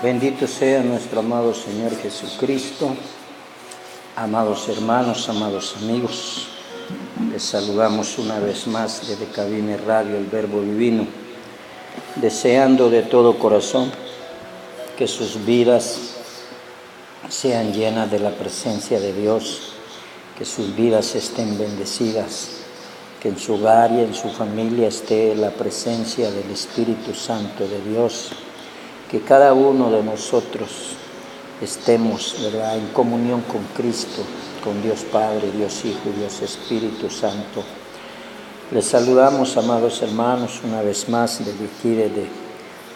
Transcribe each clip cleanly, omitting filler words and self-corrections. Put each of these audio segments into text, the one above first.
Bendito sea nuestro amado Señor Jesucristo. Amados hermanos, amados amigos, les saludamos una vez más desde Cabina Radio El Verbo Divino, deseando de todo corazón que sus vidas sean llenas de la presencia de Dios, que sus vidas estén bendecidas, que en su hogar y en su familia esté la presencia del Espíritu Santo de Dios, que cada uno de nosotros estemos, ¿verdad?, en comunión con Cristo, con Dios Padre, Dios Hijo y Dios Espíritu Santo. Les saludamos, amados hermanos, una vez más desde aquí, desde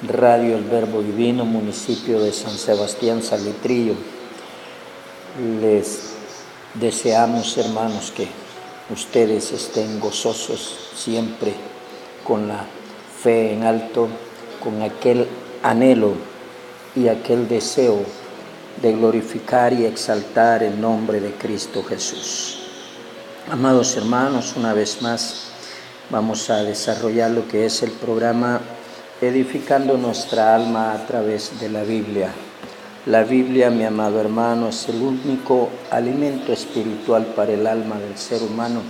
Radio El Verbo Divino, municipio de San Sebastián Salitrillo. Les deseamos, hermanos, que ustedes estén gozosos siempre, con la fe en alto, con aquel anhelo y aquel deseo de glorificar y exaltar el nombre de Cristo Jesús. Amados hermanos, una vez más vamos a desarrollar lo que es el programa Edificando nuestra alma a través de la Biblia. La Biblia, mi amado hermano, es el único alimento espiritual para el alma del ser humano.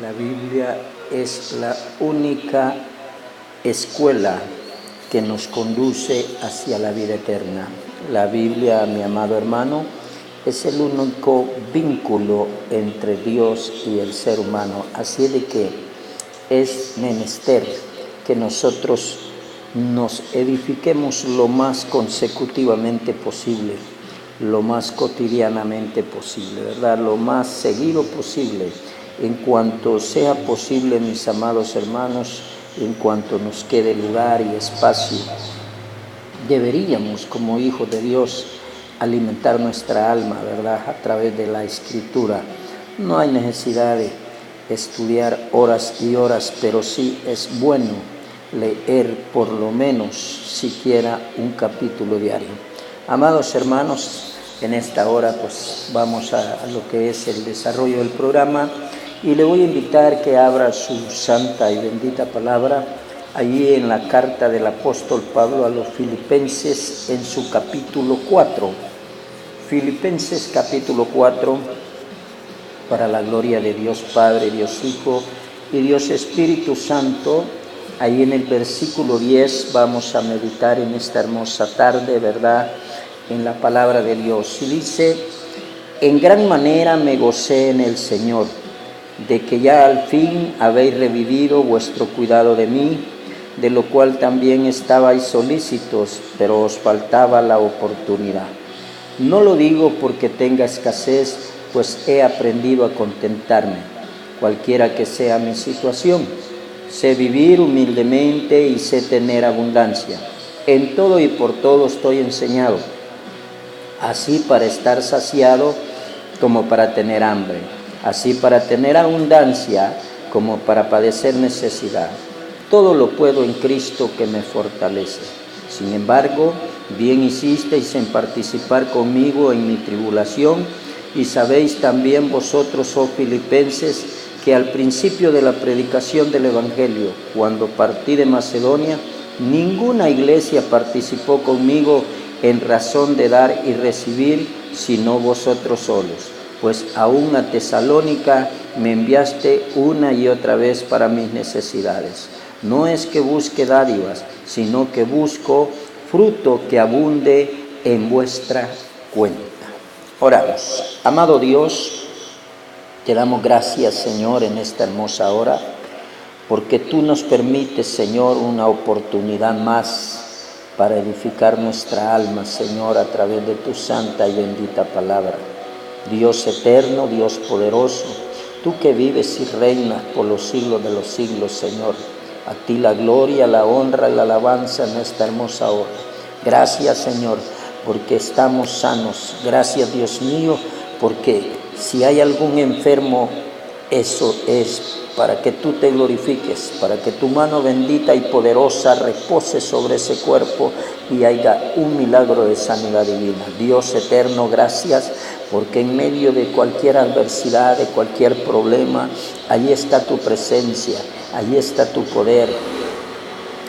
La Biblia es la única escuela que nos conduce hacia la vida eterna. La Biblia, mi amado hermano, es el único vínculo entre Dios y el ser humano. Así de que es menester que nosotros nos edifiquemos lo más consecutivamente posible, lo más cotidianamente posible, ¿verdad? Lo más seguido posible, en cuanto sea posible, mis amados hermanos, en cuanto nos quede lugar y espacio. Deberíamos, como hijos de Dios, alimentar nuestra alma, ¿verdad?, a través de la Escritura. No hay necesidad de estudiar horas y horas, pero sí es bueno leer por lo menos siquiera un capítulo diario. Amados hermanos, en esta hora pues vamos a lo que es el desarrollo del programa, y le voy a invitar que abra su santa y bendita palabra allí en la carta del apóstol Pablo a los Filipenses, en su capítulo 4. Filipenses capítulo 4, para la gloria de Dios Padre, Dios Hijo y Dios Espíritu Santo. Ahí en el versículo 10 vamos a meditar en esta hermosa tarde, ¿verdad?, en la palabra de Dios. Y dice: en gran manera me gocé en el Señor, de que ya al fin habéis revivido vuestro cuidado de mí, de lo cual también estabais solícitos, pero os faltaba la oportunidad. No lo digo porque tenga escasez, pues he aprendido a contentarme, cualquiera que sea mi situación. Sé vivir humildemente y sé tener abundancia. En todo y por todo estoy enseñado, así para estar saciado como para tener hambre, así para tener abundancia como para padecer necesidad. Todo lo puedo en Cristo que me fortalece. Sin embargo, bien hicisteis en participar conmigo en mi tribulación, y sabéis también vosotros, oh Filipenses, que al principio de la predicación del Evangelio, cuando partí de Macedonia, ninguna iglesia participó conmigo en razón de dar y recibir, sino vosotros solos. Pues aún a Tesalónica me enviaste una y otra vez para mis necesidades. No es que busque dádivas, sino que busco fruto que abunde en vuestra cuenta. Oramos. Amado Dios, te damos gracias, Señor, en esta hermosa hora, porque tú nos permites, Señor, una oportunidad más para edificar nuestra alma, Señor, a través de tu santa y bendita palabra. Dios eterno, Dios poderoso, tú que vives y reinas por los siglos de los siglos, Señor, a ti la gloria, la honra y la alabanza en esta hermosa hora. Gracias, Señor, porque estamos sanos. Gracias, Dios mío, porque si hay algún enfermo, eso es para que tú te glorifiques, para que tu mano bendita y poderosa repose sobre ese cuerpo y haya un milagro de sanidad divina. Dios eterno, gracias, porque en medio de cualquier adversidad, de cualquier problema, allí está tu presencia, allí está tu poder.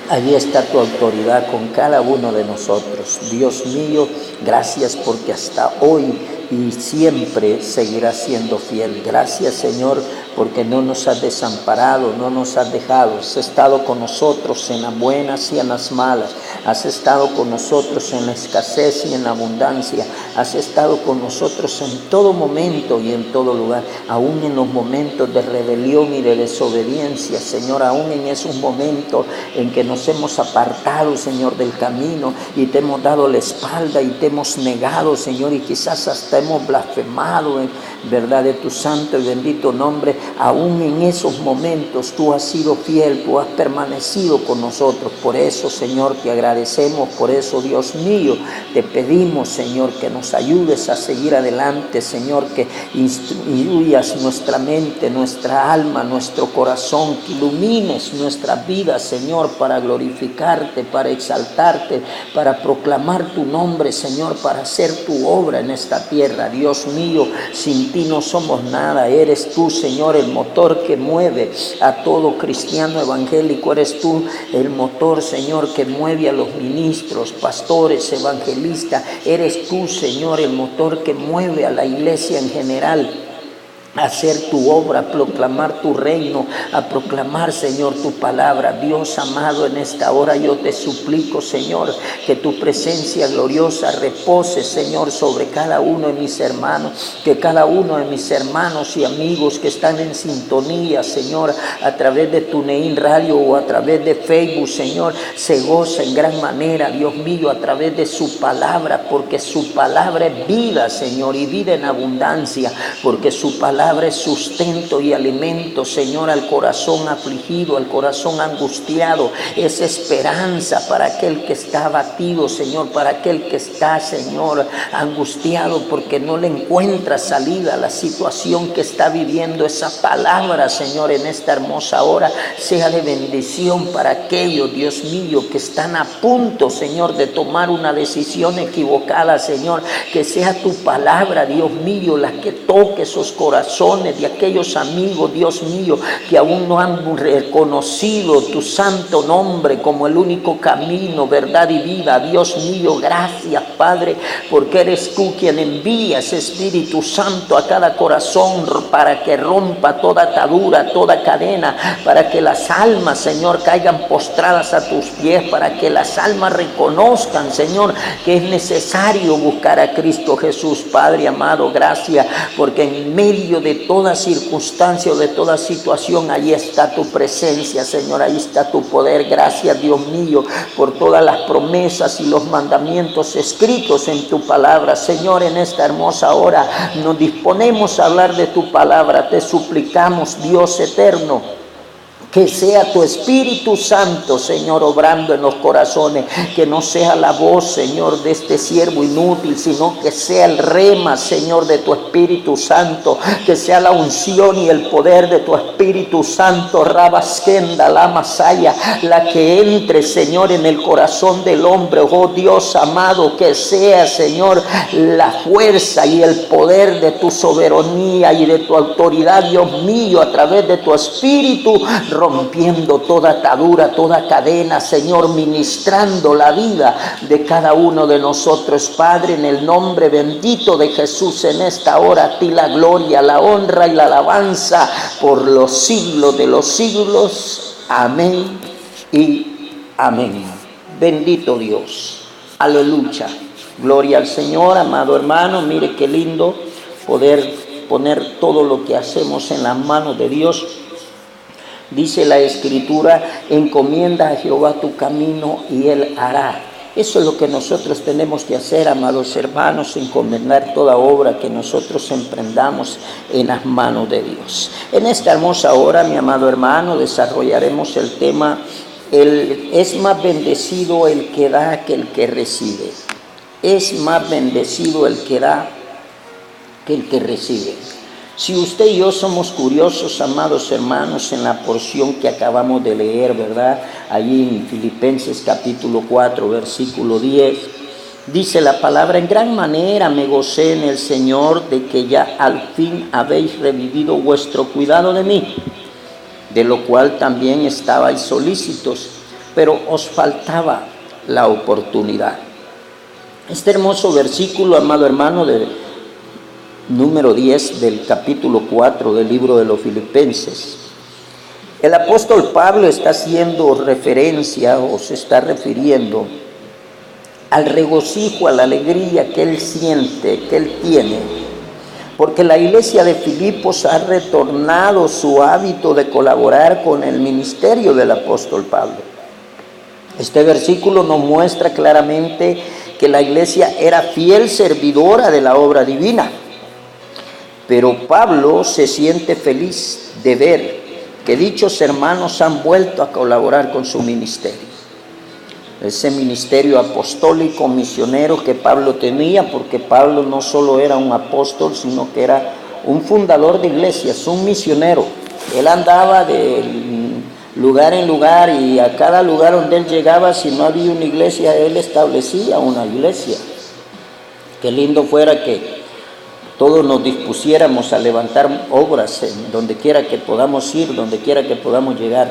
Allí está tu autoridad con cada uno de nosotros. Dios mío, gracias porque hasta hoy y siempre seguirás siendo fiel. Gracias, Señor, porque no nos has desamparado, no nos has dejado. Has estado con nosotros en las buenas y en las malas. Has estado con nosotros en la escasez y en la abundancia. Has estado con nosotros en todo momento y en todo lugar. Aún en los momentos de rebelión y de desobediencia, Señor, aún en esos momentos en que nos hemos apartado, Señor, del camino y te hemos dado la espalda y te hemos negado, Señor, y quizás hasta hemos blasfemado, verdad, de tu santo y bendito nombre. Aún en esos momentos tú has sido fiel, tú has permanecido con nosotros. Por eso, Señor, te agradecemos. Por eso, Dios mío, te pedimos, Señor, que nos ayudes a seguir adelante, Señor, que instruyas nuestra mente, nuestra alma, nuestro corazón, que ilumines nuestras vidas, Señor, para glorificarte, para exaltarte, para proclamar tu nombre, Señor, para hacer tu obra en esta tierra. Dios mío, sin ti no somos nada. Eres tú, Señor, el motor que mueve a todo cristiano evangélico. Eres tú el motor, Señor, que mueve a los ministros, pastores, evangelistas. Eres tú, Señor, el motor que mueve a la iglesia en general a hacer tu obra, a proclamar tu reino, a proclamar, Señor, tu palabra. Dios amado, en esta hora yo te suplico, Señor, que tu presencia gloriosa repose, Señor, sobre cada uno de mis hermanos, que cada uno de mis hermanos y amigos que están en sintonía, Señor, a través de TuneIn Radio o a través de Facebook, Señor, se goza en gran manera, Dios mío, a través de su palabra, porque su palabra es vida, Señor, y vida en abundancia, porque su palabra es sustento y alimento, Señor, al corazón afligido, al corazón angustiado. Es esperanza para aquel que está abatido, Señor, para aquel que está, Señor, angustiado porque no le encuentra salida a la situación que está viviendo. Esa palabra, Señor, en esta hermosa hora sea de bendición para aquellos, Dios mío, que están a punto, Señor, de tomar una decisión equivocada, Señor. Que sea tu palabra, Dios mío, la que toque esos corazones de aquellos amigos, Dios mío, que aún no han reconocido tu santo nombre como el único camino, verdad y vida. Dios mío, gracias, Padre, porque eres tú quien envías, Espíritu Santo, a cada corazón para que rompa toda atadura, toda cadena, para que las almas, Señor, caigan postradas a tus pies, para que las almas reconozcan, Señor, que es necesario buscar a Cristo Jesús. Padre amado, gracias, porque en medio de toda circunstancia o de toda situación, ahí está tu presencia, Señor, ahí está tu poder. Gracias, Dios mío, por todas las promesas y los mandamientos escritos en tu palabra. Señor, en esta hermosa hora nos disponemos a hablar de tu palabra. Te suplicamos, Dios eterno, que sea tu Espíritu Santo, Señor, obrando en los corazones, que no sea la voz, Señor, de este siervo inútil, sino que sea el rema, Señor, de tu Espíritu Santo, que sea la unción y el poder de tu Espíritu Santo, Rabasquenda, la Masaya, la que entre, Señor, en el corazón del hombre. Oh Dios amado, que sea, Señor, la fuerza y el poder de tu soberanía y de tu autoridad, Dios mío, a través de tu Espíritu, rompiendo toda atadura, toda cadena, Señor, ministrando la vida de cada uno de nosotros, Padre, en el nombre bendito de Jesús. En esta hora a ti la gloria, la honra y la alabanza por los siglos de los siglos. Amén y amén. Bendito Dios. Aleluya. Gloria al Señor, amado hermano. Mire qué lindo poder poner todo lo que hacemos en las manos de Dios. Dice la Escritura, encomienda a Jehová tu camino y Él hará. Eso es lo que nosotros tenemos que hacer, amados hermanos, encomendar toda obra que nosotros emprendamos en las manos de Dios. En esta hermosa hora, mi amado hermano, desarrollaremos el tema, es más bendecido el que da que el que recibe. Es más bendecido el que da que el que recibe. Si usted y yo somos curiosos, amados hermanos, en la porción que acabamos de leer, ¿verdad? Allí en Filipenses capítulo 4, versículo 10, dice la palabra, en gran manera me gocé en el Señor de que ya al fin habéis revivido vuestro cuidado de mí, de lo cual también estabais solícitos. pero os faltaba la oportunidad. Este hermoso versículo, amado hermano, de número 10 del capítulo 4 del libro de los Filipenses. El apóstol Pablo está haciendo referencia o se está refiriendo al regocijo, a la alegría que él siente, que él tiene, porque la iglesia de Filipos ha retornado su hábito de colaborar con el ministerio del apóstol Pablo. Este versículo nos muestra claramente que la iglesia era fiel servidora de la obra divina. Pero Pablo se siente feliz de ver que dichos hermanos han vuelto a colaborar con su ministerio. Ese ministerio apostólico, misionero que Pablo tenía, porque Pablo no solo era un apóstol, sino que era un fundador de iglesias, un misionero. Él andaba de lugar en lugar y a cada lugar donde él llegaba, si no había una iglesia, él establecía una iglesia. Qué lindo fuera que todos nos dispusiéramos a levantar obras en donde quiera que podamos ir, donde quiera que podamos llegar.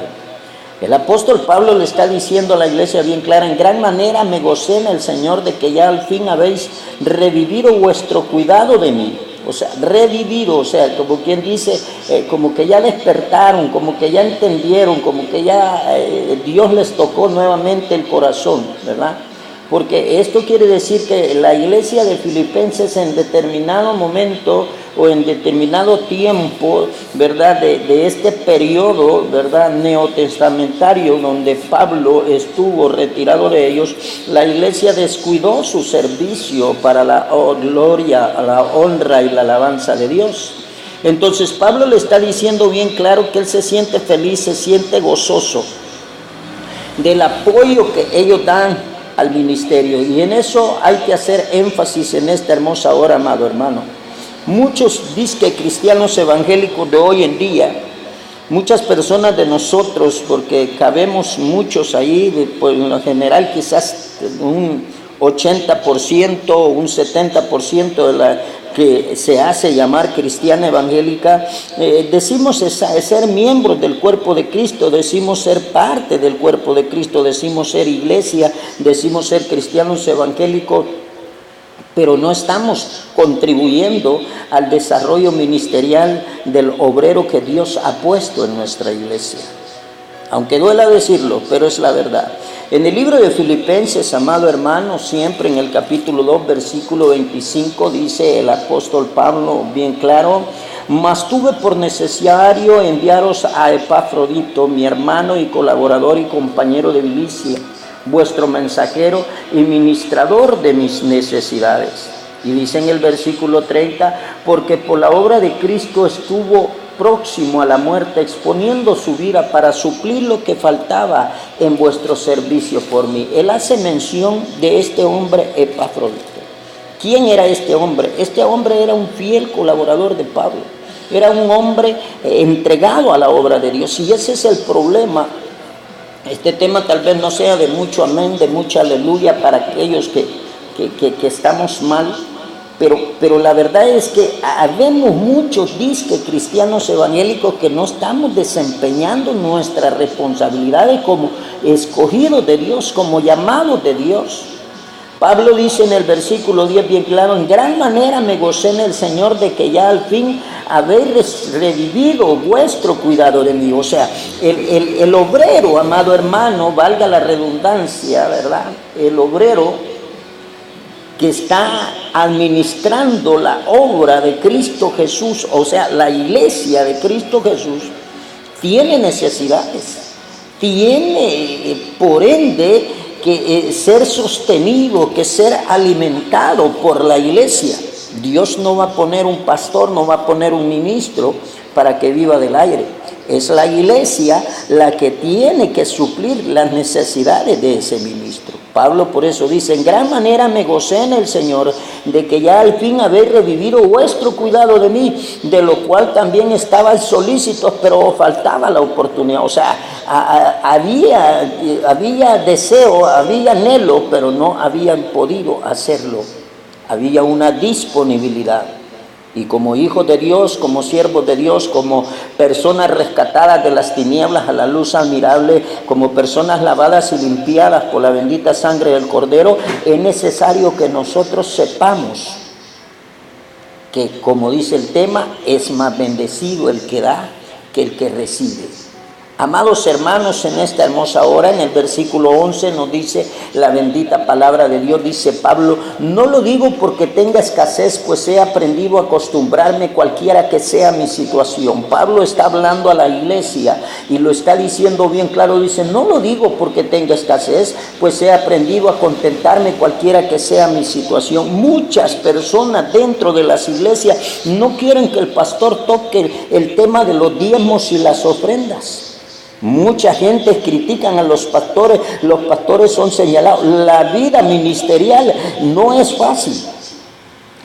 El apóstol Pablo le está diciendo a la iglesia bien clara: en gran manera me gocé en el Señor de que ya al fin habéis revivido vuestro cuidado de mí. O sea, revivido, o sea, como quien dice, como que ya despertaron, como que ya entendieron, como que ya Dios les tocó nuevamente el corazón, ¿verdad? Porque esto quiere decir que la iglesia de Filipenses en determinado momento o en determinado tiempo, ¿verdad?, de este periodo, ¿verdad?, neotestamentario donde Pablo estuvo retirado de ellos, la iglesia descuidó su servicio para la gloria, la honra y la alabanza de Dios. Entonces Pablo le está diciendo bien claro que él se siente feliz, se siente gozoso del apoyo que ellos dan al ministerio, y en eso hay que hacer énfasis en esta hermosa hora, amado hermano. Muchos disque cristianos evangélicos de hoy en día, muchas personas de nosotros, porque cabemos muchos ahí, pues en lo general quizás un 80%, un 70% de la que se hace llamar cristiana evangélica, decimos ser miembros del cuerpo de Cristo, decimos ser parte del cuerpo de Cristo, decimos ser iglesia, decimos ser cristianos evangélicos, pero no estamos contribuyendo al desarrollo ministerial del obrero que Dios ha puesto en nuestra iglesia. Aunque duela decirlo, pero es la verdad. En el libro de Filipenses, amado hermano, siempre en el capítulo 2, versículo 25, dice el apóstol Pablo bien claro: mas tuve por necesario enviaros a Epafrodito, mi hermano y colaborador y compañero de milicia, vuestro mensajero y ministrador de mis necesidades. Y dice en el versículo 30, porque por la obra de Cristo estuvo próximo a la muerte, exponiendo su vida para suplir lo que faltaba en vuestro servicio por mí. Él hace mención de este hombre Epafrodito. ¿Quién era este hombre? Este hombre era un fiel colaborador de Pablo. Era un hombre entregado a la obra de Dios. Y ese es el problema. Este tema tal vez no sea de mucho amén, de mucha aleluya para aquellos que estamos mal, pero la verdad es que habemos muchos disque cristianos evangélicos que no estamos desempeñando nuestras responsabilidades como escogidos de Dios, como llamados de Dios. Pablo dice en el versículo 10 bien claro: en gran manera me gocé en el Señor de que ya al fin habéis revivido vuestro cuidado de mí. O sea, el obrero, amado hermano, valga la redundancia, ¿verdad? El obrero que está administrando la obra de Cristo Jesús, o sea, la iglesia de Cristo Jesús, tiene necesidades, tiene por ende que ser sostenido, que ser alimentado por la iglesia. Dios no va a poner un pastor, no va a poner un ministro para que viva del aire. Es la iglesia la que tiene que suplir las necesidades de ese ministro. Pablo por eso dice: en gran manera me gocé en el Señor de que ya al fin habéis revivido vuestro cuidado de mí, de lo cual también estabais solícitos, pero faltaba la oportunidad. O sea, había deseo, había anhelo, pero no habían podido hacerlo. Había una disponibilidad. Y como hijos de Dios, como siervos de Dios, como personas rescatadas de las tinieblas a la luz admirable, como personas lavadas y limpiadas por la bendita sangre del Cordero, es necesario que nosotros sepamos que, como dice el tema, es más bendecido el que da que el que recibe. Amados hermanos, en esta hermosa hora, en el versículo 11 nos dice la bendita palabra de Dios, dice Pablo: no lo digo porque tenga escasez, pues he aprendido a acostumbrarme cualquiera que sea mi situación. Pablo está hablando a la iglesia y lo está diciendo bien claro, dice: no lo digo porque tenga escasez, pues he aprendido a contentarme cualquiera que sea mi situación. Muchas personas dentro de las iglesias no quieren que el pastor toque el tema de los diezmos y las ofrendas. Mucha gente critican a los pastores son señalados. La vida ministerial no es fácil.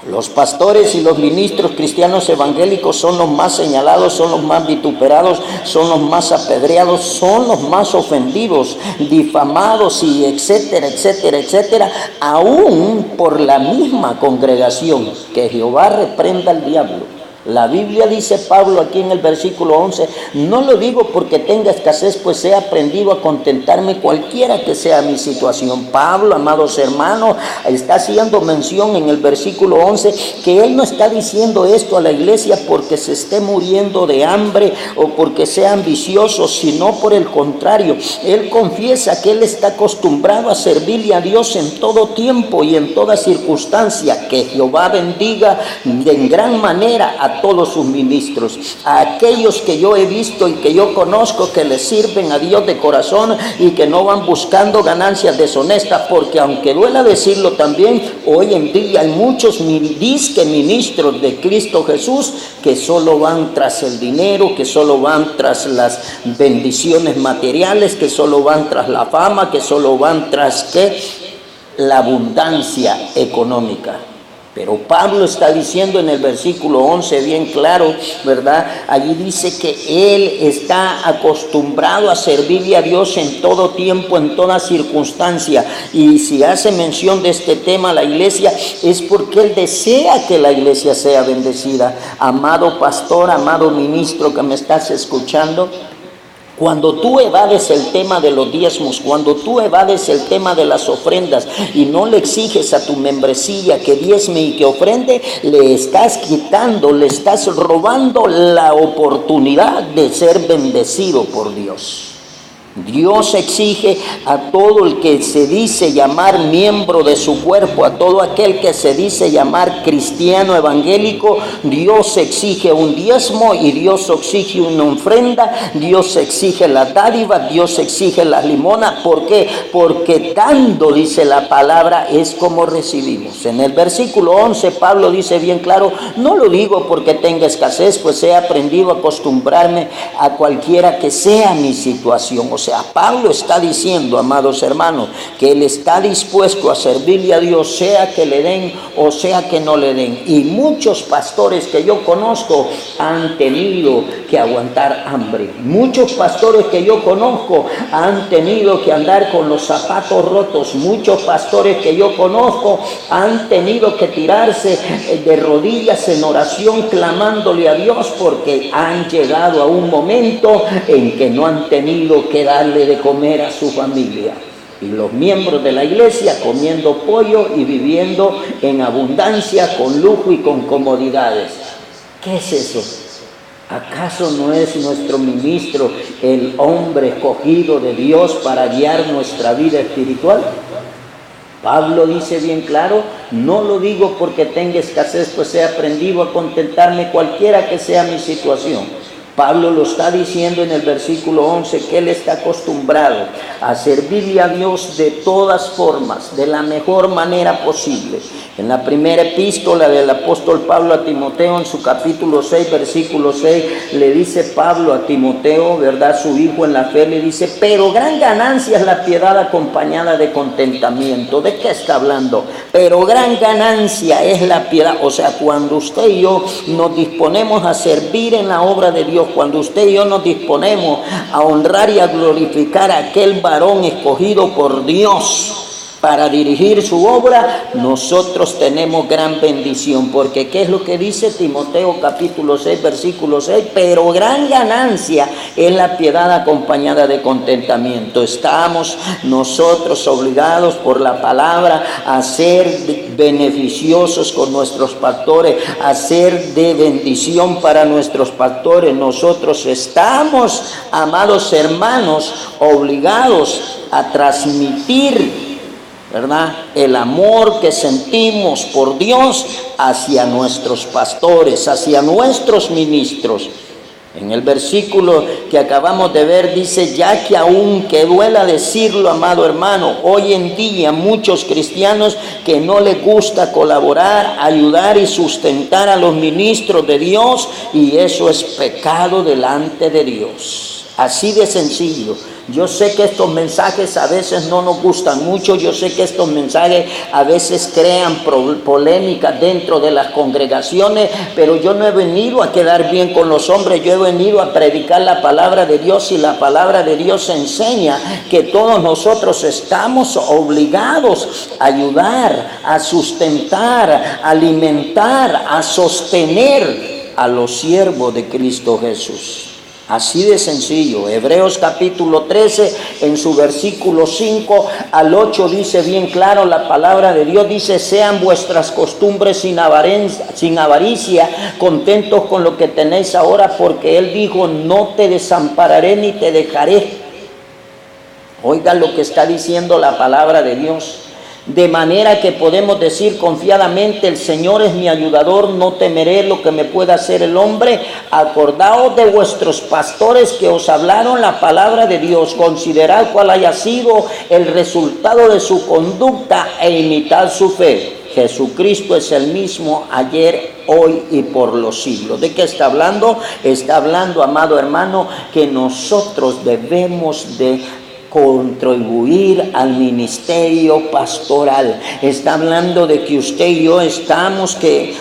Los pastores y los ministros cristianos evangélicos son los más señalados, son los más vituperados, son los más apedreados, son los más ofendidos, difamados y etcétera, etcétera, etcétera, aún por la misma congregación. Que Jehová reprenda al diablo. La Biblia dice Pablo aquí en el versículo 11: no lo digo porque tenga escasez, pues he aprendido a contentarme cualquiera que sea mi situación. Pablo, amados hermanos, está haciendo mención en el versículo 11 que él no está diciendo esto a la iglesia porque se esté muriendo de hambre o porque sea ambicioso, sino por el contrario. Él confiesa que él está acostumbrado a servirle a Dios en todo tiempo y en toda circunstancia. Que Jehová bendiga en gran manera a todos sus ministros, a aquellos que yo he visto y que yo conozco que le sirven a Dios de corazón y que no van buscando ganancias deshonestas, porque aunque duela decirlo también, hoy en día hay muchos disque ministros de Cristo Jesús que solo van tras el dinero, que solo van tras las bendiciones materiales, que solo van tras la fama, que solo van tras la abundancia económica. Pero Pablo está diciendo en el versículo 11 bien claro, ¿verdad? Allí dice que él está acostumbrado a servirle a Dios en todo tiempo, en toda circunstancia. Y si hace mención de este tema a la iglesia, es porque él desea que la iglesia sea bendecida. Amado pastor, amado ministro que me estás escuchando, cuando tú evades el tema de los diezmos, cuando tú evades el tema de las ofrendas y no le exiges a tu membresía que diezme y que ofrende, le estás quitando, le estás robando la oportunidad de ser bendecido por Dios. Dios exige a todo el que se dice llamar miembro de su cuerpo, a todo aquel que se dice llamar cristiano evangélico, Dios exige un diezmo y Dios exige una ofrenda, Dios exige la dádiva, Dios exige la limosna. ¿Por qué? Porque dando, dice la palabra, es como recibimos. En el versículo 11 Pablo dice bien claro: no lo digo porque tenga escasez, pues he aprendido a acostumbrarme a cualquiera que sea mi situación. O sea, Pablo está diciendo, amados hermanos, que él está dispuesto a servirle a Dios, sea que le den o sea que no le den. Y muchos pastores que yo conozco han tenido que aguantar hambre. Muchos pastores que yo conozco han tenido que andar con los zapatos rotos. Muchos pastores que yo conozco han tenido que tirarse de rodillas en oración clamándole a Dios porque han llegado a un momento en que no han tenido que darle de comer a su familia. Y los miembros de la iglesia comiendo pollo y viviendo en abundancia, con lujo y con comodidades. ¿Qué es eso? ¿Acaso no es nuestro ministro el hombre escogido de Dios para guiar nuestra vida espiritual? Pablo dice bien claro: no lo digo porque tenga escasez, pues he aprendido a contentarme cualquiera que sea mi situación. Pablo lo está diciendo en el versículo 11 que él está acostumbrado a servirle a Dios de todas formas, de la mejor manera posible. En la primera epístola del apóstol Pablo a Timoteo, en su capítulo 6, versículo 6, le dice Pablo a Timoteo, ¿verdad?, su hijo en la fe, le dice: pero gran ganancia es la piedad acompañada de contentamiento. ¿De qué está hablando? Pero gran ganancia es la piedad. O sea, cuando usted y yo nos disponemos a servir en la obra de Dios, cuando usted y yo nos disponemos a honrar y a glorificar a aquel varón escogido por Dios, para dirigir su obra, nosotros tenemos gran bendición, porque ¿qué es lo que dice Timoteo capítulo 6, versículo 6? Pero gran ganancia es la piedad acompañada de contentamiento. Estamos nosotros obligados por la palabra a ser beneficiosos con nuestros pastores, a ser de bendición para nuestros pastores. Nosotros estamos, amados hermanos, obligados a transmitir, ¿verdad?, el amor que sentimos por Dios hacia nuestros pastores, hacia nuestros ministros. En el versículo que acabamos de ver dice, ya que aunque duela decirlo, amado hermano, hoy en día muchos cristianos que no les gusta colaborar, ayudar y sustentar a los ministros de Dios, y eso es pecado delante de Dios. Así de sencillo. Yo sé que estos mensajes a veces no nos gustan mucho, yo sé que estos mensajes a veces crean polémicas dentro de las congregaciones, pero yo no he venido a quedar bien con los hombres, yo he venido a predicar la palabra de Dios, y la palabra de Dios enseña que todos nosotros estamos obligados a ayudar, a sustentar, a alimentar, a sostener a los siervos de Cristo Jesús. Así de sencillo. Hebreos capítulo 13, en su versículo 5 al 8 dice bien claro la palabra de Dios, dice, sean vuestras costumbres sin avaricia, contentos con lo que tenéis ahora, porque Él dijo, no te desampararé ni te dejaré. Oigan lo que está diciendo la palabra de Dios. De manera que podemos decir confiadamente, el Señor es mi ayudador, no temeré lo que me pueda hacer el hombre. Acordaos de vuestros pastores que os hablaron la palabra de Dios, considerad cuál haya sido el resultado de su conducta e imitad su fe. Jesucristo es el mismo ayer, hoy y por los siglos. ¿De qué está hablando? Está hablando, amado hermano, que nosotros debemos de contribuir al ministerio pastoral. Está hablando de que usted y yo estamos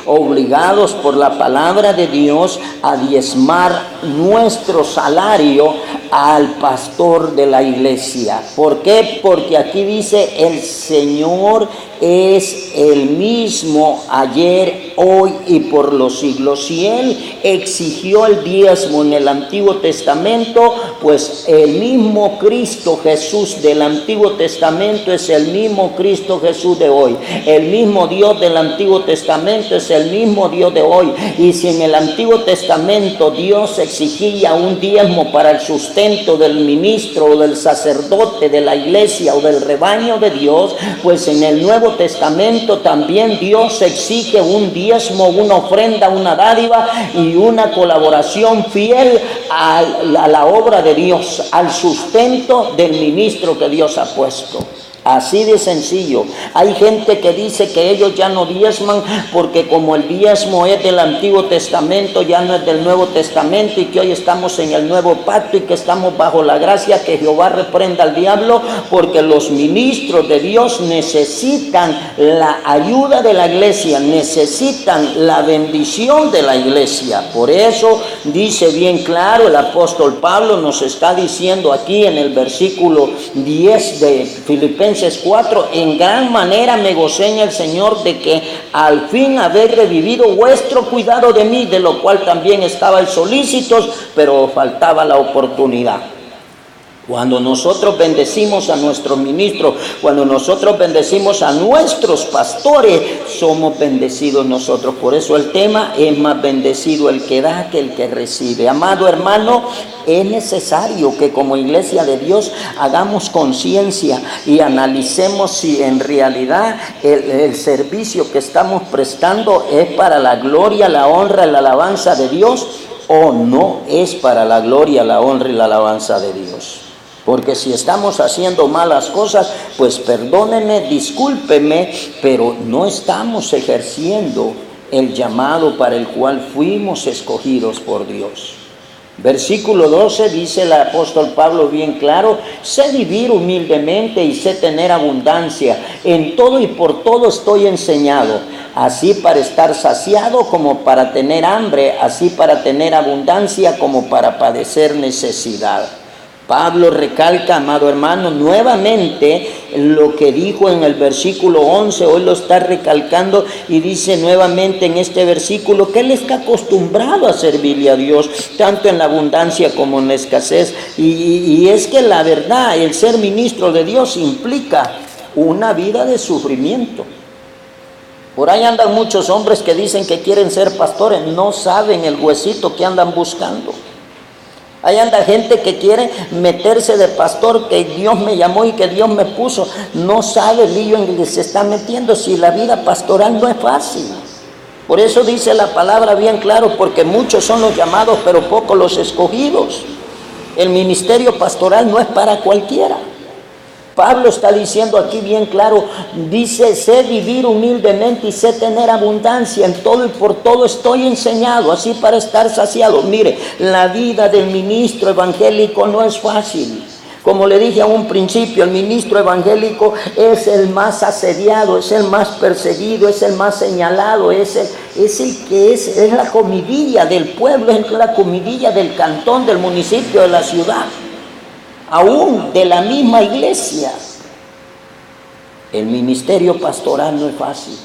obligados por la palabra de Dios a diezmar nuestro salario al pastor de la iglesia. ¿Por qué? Porque aquí dice, el Señor es el mismo ayer, hoy y por los siglos. Si Él exigió el diezmo en el Antiguo Testamento, pues el mismo Cristo Jesús del Antiguo Testamento es el mismo Cristo Jesús de hoy. El mismo Dios del Antiguo Testamento es el mismo Dios de hoy. Y si en el Antiguo Testamento Dios exigía un diezmo para el sustento del ministro o del sacerdote de la iglesia o del rebaño de Dios, pues en el Nuevo Testamento también Dios exige un diezmo, una ofrenda, una dádiva y una colaboración fiel a la obra de Dios, al sustento del ministro que Dios ha puesto. Así de sencillo. Hay gente que dice que ellos ya no diezman porque como el diezmo es del Antiguo Testamento, ya no es del Nuevo Testamento, y que hoy estamos en el Nuevo Pacto y que estamos bajo la gracia. Que Jehová reprenda al diablo, porque los ministros de Dios necesitan la ayuda de la iglesia, necesitan la bendición de la iglesia. Por eso dice bien claro el apóstol Pablo, nos está diciendo aquí en el versículo 10 de Filipenses 4, en gran manera me gocé en el Señor de que al fin habéis revivido vuestro cuidado de mí, de lo cual también estabais solícitos, pero faltaba la oportunidad. Cuando nosotros bendecimos a nuestros ministros, cuando nosotros bendecimos a nuestros pastores, somos bendecidos nosotros. Por eso el tema es más bendecido el que da que el que recibe. Amado hermano, es necesario que como iglesia de Dios hagamos conciencia y analicemos si en realidad el servicio que estamos prestando es para la gloria, la honra y la alabanza de Dios, o no es para la gloria, la honra y la alabanza de Dios. Porque si estamos haciendo malas cosas, pues perdónenme, discúlpenme, pero no estamos ejerciendo el llamado para el cual fuimos escogidos por Dios. Versículo 12 dice el apóstol Pablo bien claro: sé vivir humildemente y sé tener abundancia. En todo y por todo estoy enseñado, así para estar saciado como para tener hambre, así para tener abundancia como para padecer necesidad. Pablo recalca, amado hermano, nuevamente lo que dijo en el versículo 11, hoy lo está recalcando y dice nuevamente en este versículo que él está acostumbrado a servirle a Dios, tanto en la abundancia como en la escasez. Y es que la verdad, el ser ministro de Dios implica una vida de sufrimiento. Por ahí andan muchos hombres que dicen que quieren ser pastores, no saben el huesito que andan buscando. Ahí anda gente que quiere meterse de pastor, que Dios me llamó y que Dios me puso. No sabe el lío en el que se está metiendo, si la vida pastoral no es fácil. Por eso dice la palabra bien claro, porque muchos son los llamados, pero pocos los escogidos. El ministerio pastoral no es para cualquiera. Pablo está diciendo aquí bien claro, dice, sé vivir humildemente y sé tener abundancia, en todo y por todo estoy enseñado, así para estar saciado. Mire, la vida del ministro evangélico no es fácil. Como le dije a un principio, el ministro evangélico es el más asediado, es el más perseguido, es el más señalado, es la comidilla del pueblo, es la comidilla del cantón, del municipio, de la ciudad, aún de la misma iglesia. El ministerio pastoral no es fácil.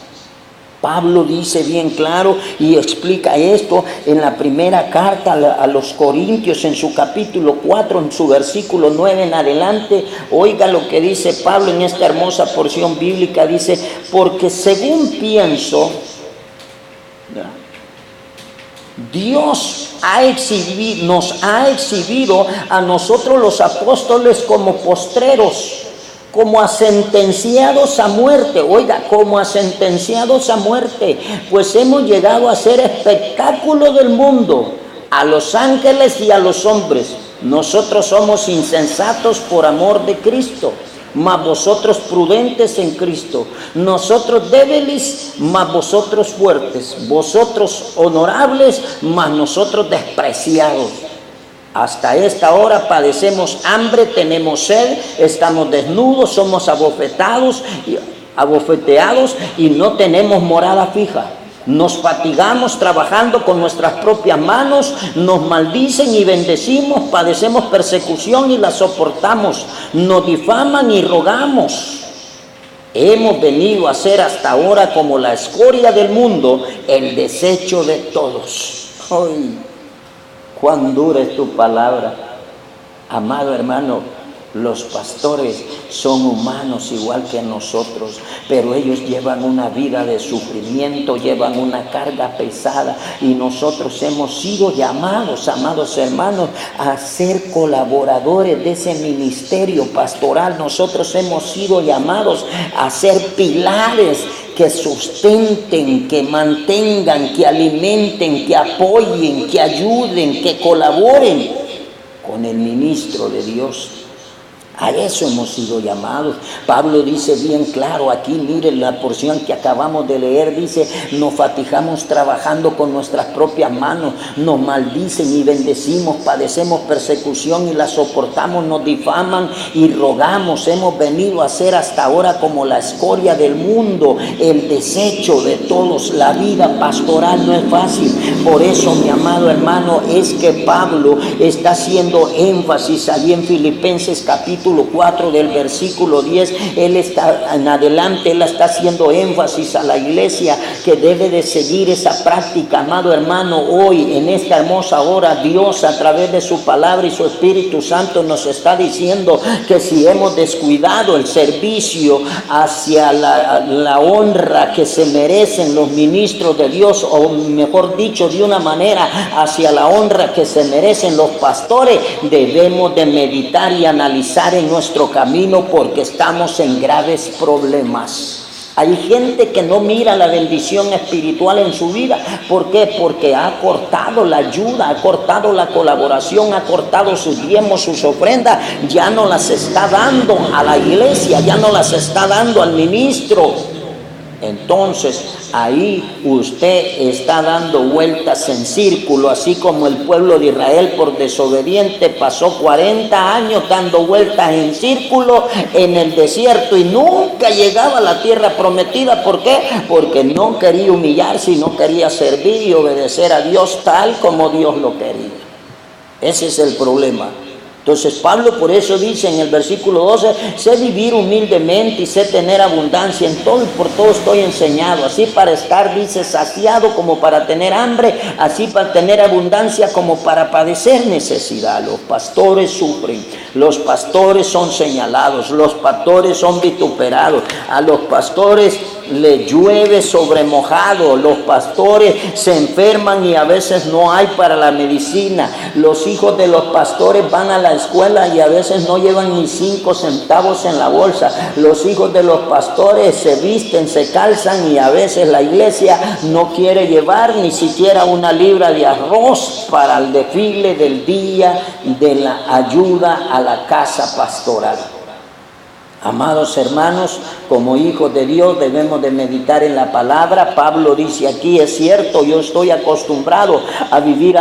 Pablo dice bien claro y explica esto en la primera carta a los Corintios, en su capítulo 4, en su versículo 9 en adelante. Oiga lo que dice Pablo en esta hermosa porción bíblica, dice, porque según pienso, Dios nos ha exhibido a nosotros los apóstoles como postreros, como a sentenciados a muerte. Oiga, como a sentenciados a muerte, pues hemos llegado a ser espectáculo del mundo, a los ángeles y a los hombres. Nosotros somos insensatos por amor de Cristo, mas vosotros prudentes en Cristo. Nosotros débiles, mas vosotros fuertes. Vosotros honorables, mas nosotros despreciados. Hasta esta hora padecemos hambre, tenemos sed, estamos desnudos, somos abofeteados y no tenemos morada fija. Nos fatigamos trabajando con nuestras propias manos, nos maldicen y bendecimos, padecemos persecución y la soportamos, nos difaman y rogamos. Hemos venido a ser hasta ahora como la escoria del mundo, el desecho de todos. ¡Ay! ¡Cuán dura es tu palabra! Amado hermano, los pastores son humanos igual que nosotros, pero ellos llevan una vida de sufrimiento, llevan una carga pesada, y nosotros hemos sido llamados, amados hermanos, a ser colaboradores de ese ministerio pastoral. Nosotros hemos sido llamados a ser pilares que sustenten, que mantengan, que alimenten, que apoyen, que ayuden, que colaboren con el ministro de Dios. A eso hemos sido llamados. Pablo dice bien claro aquí, miren la porción que acabamos de leer, dice, nos fatigamos trabajando con nuestras propias manos, nos maldicen y bendecimos, padecemos persecución y la soportamos, nos difaman y rogamos. Hemos venido a ser hasta ahora como la escoria del mundo, el desecho de todos. La vida pastoral no es fácil. Por eso, mi amado hermano, es que Pablo está haciendo énfasis allí en Filipenses capítulo 4 del versículo 10, él está en adelante, él está haciendo énfasis a la iglesia que debe de seguir esa práctica. Amado hermano, hoy en esta hermosa hora, Dios a través de su palabra y su Espíritu Santo nos está diciendo que si hemos descuidado el servicio hacia la honra que se merecen los ministros de Dios, o mejor dicho, de una manera, hacia la honra que se merecen los pastores, debemos de meditar y analizar en nuestro camino, porque estamos en graves problemas. Hay gente que no mira la bendición espiritual en su vida. ¿Por qué? Porque ha cortado la ayuda, ha cortado la colaboración, ha cortado sus diezmos, sus ofrendas. Ya no las está dando a la iglesia, ya no las está dando al ministro. Entonces ahí usted está dando vueltas en círculo, así como el pueblo de Israel por desobediente pasó 40 años dando vueltas en círculo en el desierto y nunca llegaba a la tierra prometida. ¿Por qué? Porque no quería humillarse y no quería servir y obedecer a Dios tal como Dios lo quería. Ese es el problema. Entonces Pablo por eso dice en el versículo 12, sé vivir humildemente y sé tener abundancia, en todo y por todo estoy enseñado, así para estar, dice, saciado como para tener hambre, así para tener abundancia como para padecer necesidad. Los pastores sufren, los pastores son señalados, los pastores son vituperados, a los pastores le llueve sobre mojado, los pastores se enferman y a veces no hay para la medicina, los hijos de los pastores van a la escuela y a veces no llevan ni 5 centavos en la bolsa, los hijos de los pastores se visten, se calzan y a veces la iglesia no quiere llevar ni siquiera una libra de arroz para el desfile del día de la ayuda a la casa pastoral. Amados hermanos, como hijos de Dios debemos de meditar en la palabra. Pablo dice aquí, es cierto, yo estoy acostumbrado a vivir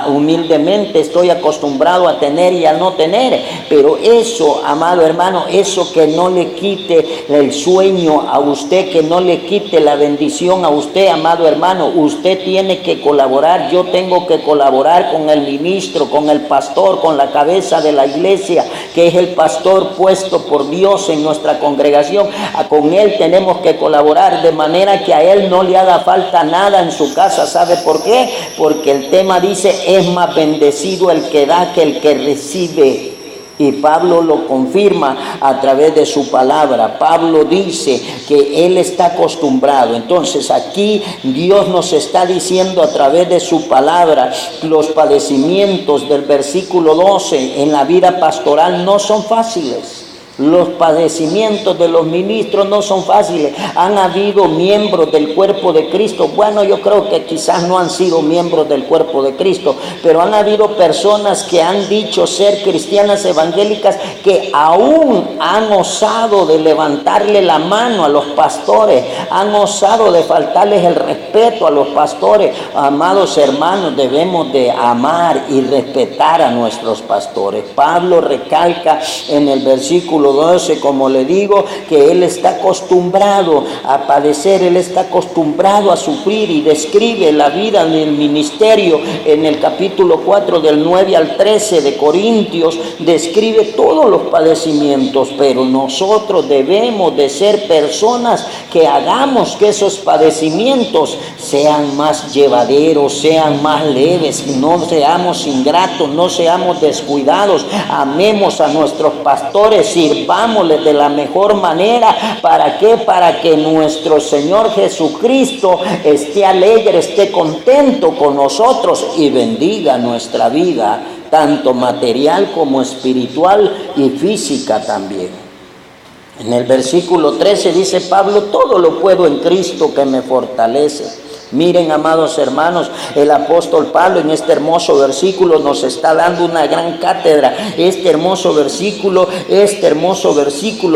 humildemente, estoy acostumbrado a tener y a no tener, pero eso, amado hermano, eso que no le quite el sueño a usted, que no le quite la bendición a usted, amado hermano, usted tiene que colaborar, yo tengo que colaborar con el ministro, con el pastor, con la cabeza de la iglesia, que es el pastor puesto por Dios en nuestra congregación. Con él tenemos que colaborar de manera que a él no le haga falta nada en su casa. ¿Sabe por qué? Porque el tema dice, es más bendecido el que da que el que recibe. Y Pablo lo confirma a través de su palabra. Pablo dice que él está acostumbrado. Entonces aquí Dios nos está diciendo a través de su palabra, los padecimientos del versículo 12 en la vida pastoral no son fáciles. Los padecimientos de los ministros no son fáciles. Han habido miembros del cuerpo de Cristo. Bueno, yo creo que quizás no han sido miembros del cuerpo de Cristo, pero han habido personas que han dicho ser cristianas evangélicas que aún han osado de levantarle la mano a los pastores, han osado de faltarles el respeto a los pastores. Amados hermanos, debemos de amar y respetar a nuestros pastores. Pablo recalca en el versículo 12, como le digo, que él está acostumbrado a padecer, él está acostumbrado a sufrir, y describe la vida en el ministerio en el capítulo 4 del 9 al 13 de Corintios, describe todos los padecimientos, pero nosotros debemos de ser personas que hagamos que esos padecimientos sean más llevaderos, sean más leves, no seamos ingratos, no seamos descuidados, amemos a nuestros pastores, sirvámosles de la mejor manera. ¿Para qué? Para que nuestro Señor Jesucristo esté alegre, esté contento con nosotros y bendiga nuestra vida, tanto material como espiritual y física también. En el versículo 13 dice Pablo, todo lo puedo en Cristo que me fortalece. Miren, amados hermanos, el apóstol Pablo en este hermoso versículo nos está dando una gran cátedra. Este hermoso versículo,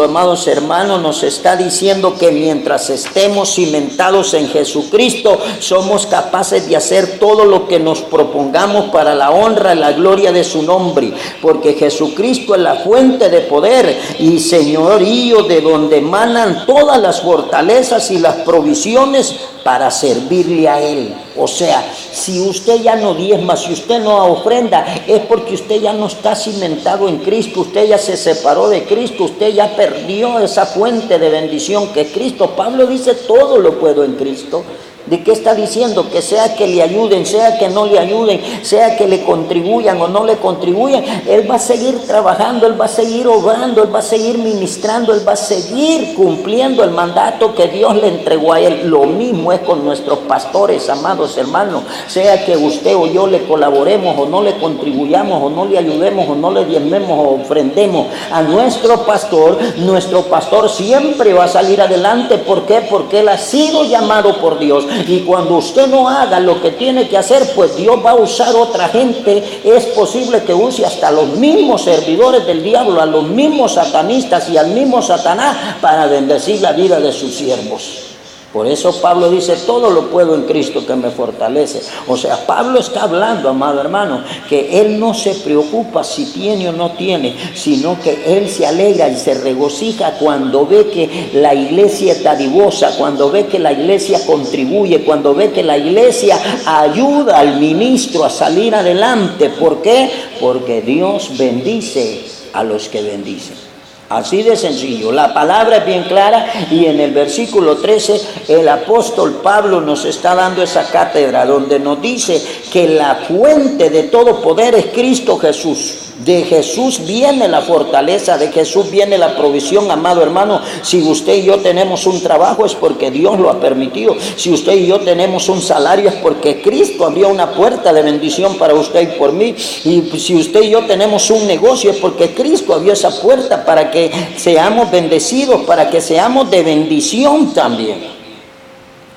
amados hermanos, nos está diciendo que mientras estemos cimentados en Jesucristo, somos capaces de hacer todo lo que nos propongamos para la honra y la gloria de su nombre, porque Jesucristo es la fuente de poder y señorío de donde emanan todas las fortalezas y las provisiones para servirle a Él. O sea, si usted ya no diezma, si usted no ofrenda, es porque usted ya no está cimentado en Cristo, usted ya se separó de Cristo, usted ya perdió esa fuente de bendición que es Cristo. Pablo dice, todo lo puedo en Cristo. ¿De qué está diciendo? Que sea que le ayuden, sea que no le ayuden, sea que le contribuyan o no le contribuyan, él va a seguir trabajando, él va a seguir obrando, él va a seguir ministrando, él va a seguir cumpliendo el mandato que Dios le entregó a él. Lo mismo es con nuestros pastores, amados hermanos, sea que usted o yo le colaboremos o no le contribuyamos o no le ayudemos o no le diezmemos o ofrendemos a nuestro pastor siempre va a salir adelante. ¿Por qué? Porque él ha sido llamado por Dios. Y cuando usted no haga lo que tiene que hacer, pues Dios va a usar otra gente. Es posible que use hasta los mismos servidores del diablo, a los mismos satanistas y al mismo Satanás para bendecir la vida de sus siervos. Por eso Pablo dice, todo lo puedo en Cristo que me fortalece. O sea, Pablo está hablando, amado hermano, que él no se preocupa si tiene o no tiene, sino que él se alegra y se regocija cuando ve que la iglesia es dadivosa, cuando ve que la iglesia contribuye, cuando ve que la iglesia ayuda al ministro a salir adelante. ¿Por qué? Porque Dios bendice a los que bendicen. Así de sencillo, la palabra es bien clara, y en el versículo 13 el apóstol Pablo nos está dando esa cátedra donde nos dice que la fuente de todo poder es Cristo Jesús. De Jesús viene la fortaleza, de Jesús viene la provisión, amado hermano. Si usted y yo tenemos un trabajo es porque Dios lo ha permitido. Si usted y yo tenemos un salario es porque Cristo abrió una puerta de bendición para usted y por mí. Y si usted y yo tenemos un negocio es porque Cristo abrió esa puerta para que seamos bendecidos, para que seamos de bendición también.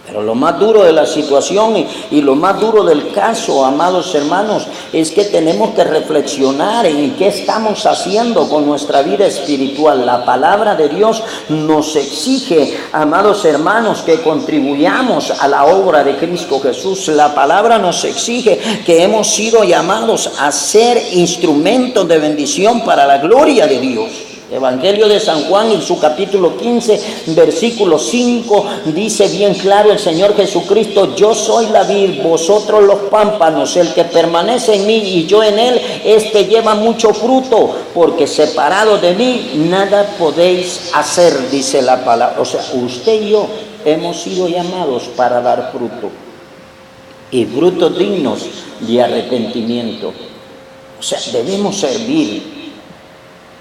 Pero lo más duro de la situación y lo más duro del caso, amados hermanos, es que tenemos que reflexionar en qué estamos haciendo con nuestra vida espiritual. La palabra de Dios nos exige, amados hermanos, que contribuyamos a la obra de Cristo Jesús. La palabra nos exige que hemos sido llamados a ser instrumentos de bendición para la gloria de Dios. Evangelio de San Juan, en su capítulo 15, versículo 5, dice bien claro el Señor Jesucristo: yo soy la vid, vosotros los pámpanos. El que permanece en mí y yo en él, este lleva mucho fruto, porque separado de mí nada podéis hacer, dice la palabra. O sea, usted y yo hemos sido llamados para dar fruto, y frutos dignos de arrepentimiento. O sea, debemos servir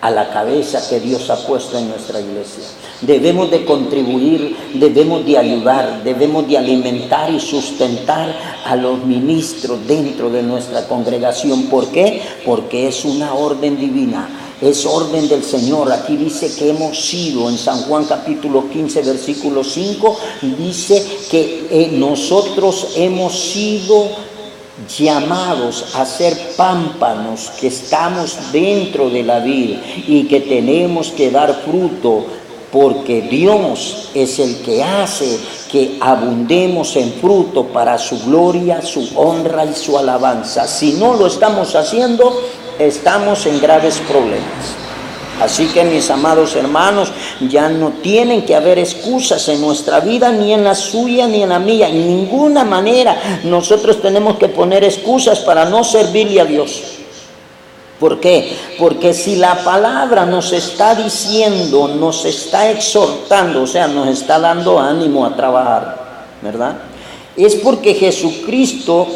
a la cabeza que Dios ha puesto en nuestra iglesia. Debemos de contribuir, debemos de ayudar, debemos de alimentar y sustentar a los ministros dentro de nuestra congregación. ¿Por qué? Porque es una orden divina, es orden del Señor. Aquí dice que hemos sido, en San Juan capítulo 15, versículo 5, dice que nosotros hemos sido llamados a ser pámpanos, que estamos dentro de la vid y que tenemos que dar fruto, porque Dios es el que hace que abundemos en fruto para su gloria, su honra y su alabanza. Si no lo estamos haciendo, estamos en graves problemas. Así que, mis amados hermanos, ya no tienen que haber excusas en nuestra vida, ni en la suya ni en la mía. En ninguna manera nosotros tenemos que poner excusas para no servirle a Dios. ¿Por qué? Porque si la palabra nos está diciendo, nos está exhortando, o sea, nos está dando ánimo a trabajar, ¿verdad? Es porque Jesucristo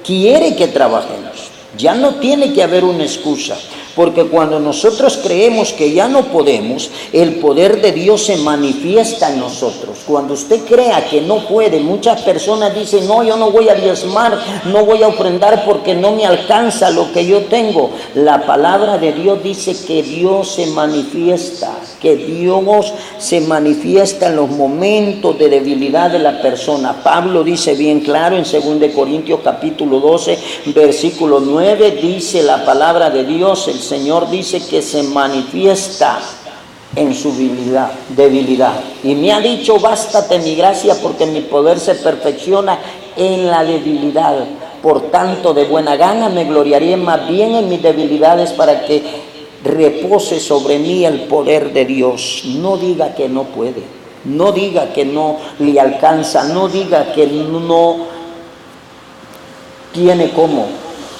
quiere que trabajemos. Ya no tiene que haber una excusa. Porque cuando nosotros creemos que ya no podemos, el poder de Dios se manifiesta en nosotros. Cuando usted crea que no puede, muchas personas dicen: no, yo no voy a diezmar, no voy a ofrendar porque no me alcanza lo que yo tengo. La palabra de Dios dice que Dios se manifiesta, que Dios se manifiesta en los momentos de debilidad de la persona. Pablo dice bien claro en 2 Corintios capítulo 12, versículo 9, dice la palabra de Dios, el Señor dice que se manifiesta en su debilidad. Y me ha dicho: bástate mi gracia, porque mi poder se perfecciona en la debilidad. Por tanto, de buena gana me gloriaré más bien en mis debilidades, para que repose sobre mí el poder de Dios. No diga que no puede, no diga que no le alcanza, no diga que no tiene cómo.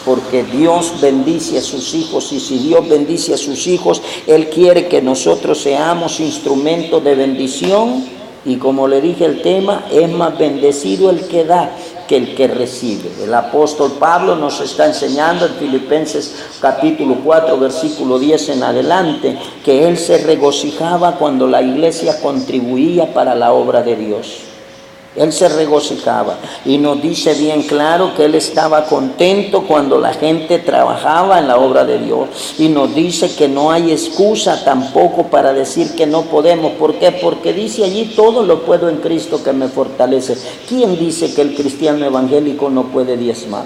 Porque Dios bendice a sus hijos, y si Dios bendice a sus hijos, Él quiere que nosotros seamos instrumentos de bendición. Y como le dije, el tema es: más bendecido el que da que el que recibe. El apóstol Pablo nos está enseñando en Filipenses capítulo 4, versículo 10 en adelante, que él se regocijaba cuando la iglesia contribuía para la obra de Dios. Él se regocijaba, y nos dice bien claro que él estaba contento cuando la gente trabajaba en la obra de Dios, y nos dice que no hay excusa tampoco para decir que no podemos. ¿Por qué? Porque dice allí: todo lo puedo en Cristo que me fortalece. ¿Quién dice que el cristiano evangélico no puede diezmar?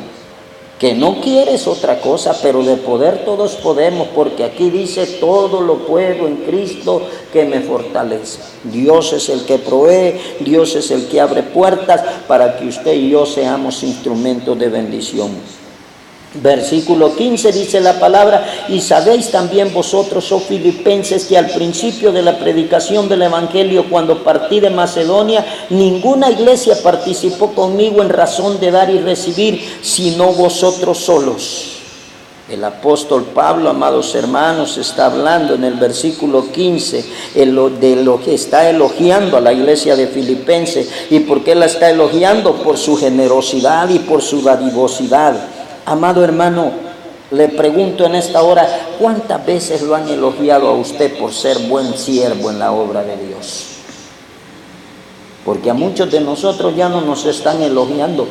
Que no quiere es otra cosa, pero de poder todos podemos, porque aquí dice: todo lo puedo en Cristo que me fortalece. Dios es el que provee, Dios es el que abre puertas para que usted y yo seamos instrumentos de bendición. Versículo 15 dice la palabra: y sabéis también vosotros, oh filipenses, que al principio de la predicación del evangelio, cuando partí de Macedonia, ninguna iglesia participó conmigo en razón de dar y recibir, sino vosotros solos. El apóstol Pablo, amados hermanos, está hablando en el versículo 15 de lo que está elogiando a la iglesia de Filipenses. ¿Y por qué la está elogiando? Por su generosidad y por su dadivosidad. Amado hermano, le pregunto en esta hora, ¿cuántas veces lo han elogiado a usted por ser buen siervo en la obra de Dios? Porque a muchos de nosotros ya no nos están elogiando,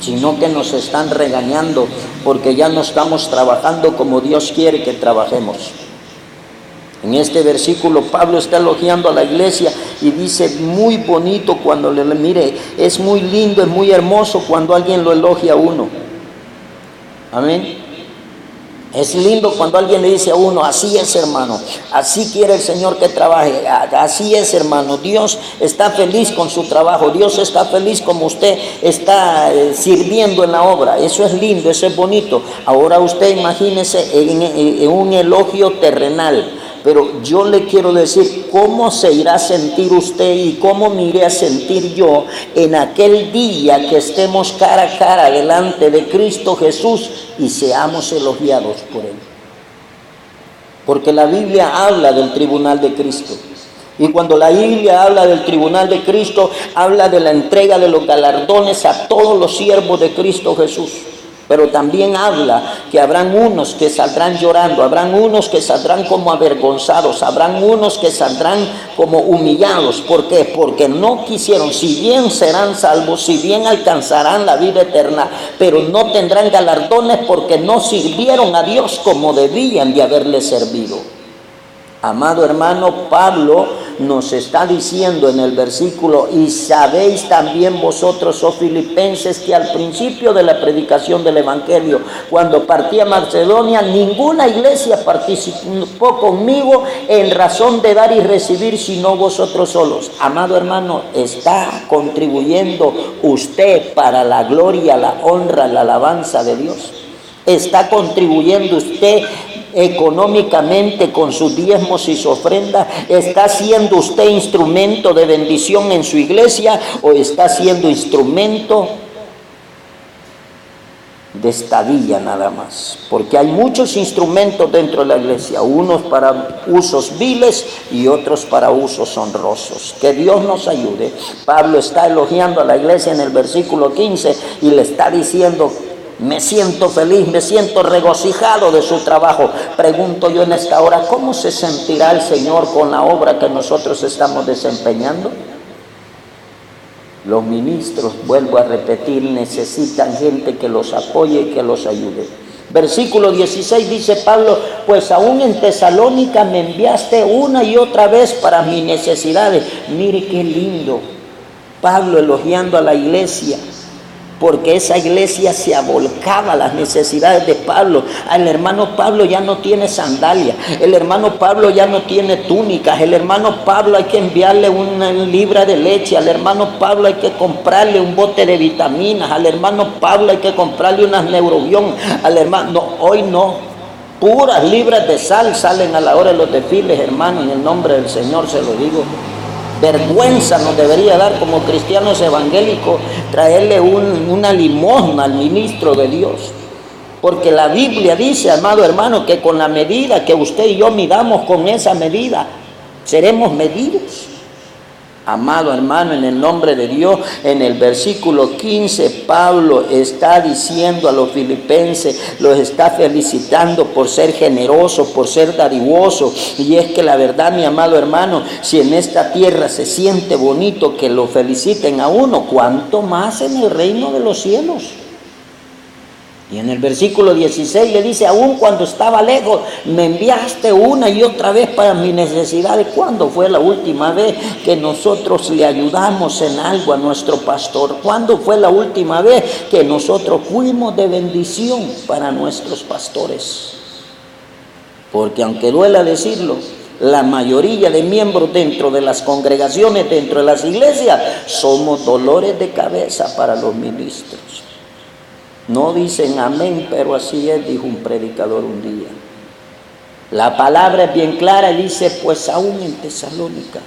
sino que nos están regañando, porque ya no estamos trabajando como Dios quiere que trabajemos. En este versículo Pablo está elogiando a la iglesia y dice muy bonito cuando mire, es muy lindo, es muy hermoso cuando alguien lo elogia a uno. Amén. Es lindo cuando alguien le dice a uno: así es, hermano, así quiere el Señor que trabaje, así es, hermano, Dios está feliz con su trabajo, Dios está feliz como usted está sirviendo en la obra. Eso es lindo, eso es bonito. Ahora usted imagínese en un elogio terrenal. Pero yo le quiero decir cómo se irá a sentir usted y cómo me iré a sentir yo en aquel día que estemos cara a cara delante de Cristo Jesús y seamos elogiados por Él. Porque la Biblia habla del tribunal de Cristo. Y cuando la Biblia habla del tribunal de Cristo, habla de la entrega de los galardones a todos los siervos de Cristo Jesús. Pero también habla que habrán unos que saldrán llorando, habrán unos que saldrán como avergonzados, habrán unos que saldrán como humillados. ¿Por qué? Porque no quisieron, si bien serán salvos, si bien alcanzarán la vida eterna, pero no tendrán galardones porque no sirvieron a Dios como debían de haberle servido. Amado hermano, Pablo nos está diciendo en el versículo: y sabéis también vosotros, oh filipenses, que al principio de la predicación del evangelio, cuando partí a Macedonia, ninguna iglesia participó conmigo en razón de dar y recibir, sino vosotros solos. Amado hermano, ¿está contribuyendo usted para la gloria, la honra, la alabanza de Dios? ¿Está contribuyendo usted económicamente con sus diezmos y su ofrenda? ¿Está siendo usted instrumento de bendición en su iglesia o está siendo instrumento de estadía nada más? Porque hay muchos instrumentos dentro de la iglesia, unos para usos viles y otros para usos honrosos. Que Dios nos ayude. Pablo está elogiando a la iglesia en el versículo 15 y le está diciendo: me siento feliz, me siento regocijado de su trabajo. Pregunto yo en esta hora, ¿cómo se sentirá el Señor con la obra que nosotros estamos desempeñando? Los ministros, vuelvo a repetir, necesitan gente que los apoye y que los ayude. Versículo 16 dice Pablo: pues aún en Tesalónica me enviaste una y otra vez para mis necesidades. Mire qué lindo, Pablo elogiando a la iglesia, porque esa iglesia se avolcaba a las necesidades de Pablo. El hermano Pablo ya no tiene sandalia, el hermano Pablo ya no tiene túnicas, el hermano Pablo hay que enviarle una libra de leche, al hermano Pablo hay que comprarle un bote de vitaminas, al hermano Pablo hay que comprarle unas Neurobión, al hermano, no, hoy no, puras libras de sal salen a la hora de los desfiles, hermano, en el nombre del Señor se lo digo. Vergüenza nos debería dar como cristianos evangélicos traerle una limosna al ministro de Dios. Porque la Biblia dice, amado hermano, que con la medida que usted y yo midamos, con esa medida seremos medidos. Amado hermano, en el nombre de Dios, en el versículo 15, Pablo está diciendo a los filipenses, los está felicitando por ser generosos, por ser dadivosos. Y es que la verdad, mi amado hermano, si en esta tierra se siente bonito que lo feliciten a uno, ¿cuánto más en el reino de los cielos? Y en el versículo 16 le dice: aún cuando estaba lejos, me enviaste una y otra vez para mis necesidades. ¿Cuándo fue la última vez que nosotros le ayudamos en algo a nuestro pastor? ¿Cuándo fue la última vez que nosotros fuimos de bendición para nuestros pastores? Porque aunque duela decirlo, la mayoría de miembros dentro de las congregaciones, dentro de las iglesias, somos dolores de cabeza para los ministros. No dicen amén, pero así es, dijo un predicador un día. La palabra es bien clara y dice, pues aún en Tesalónica.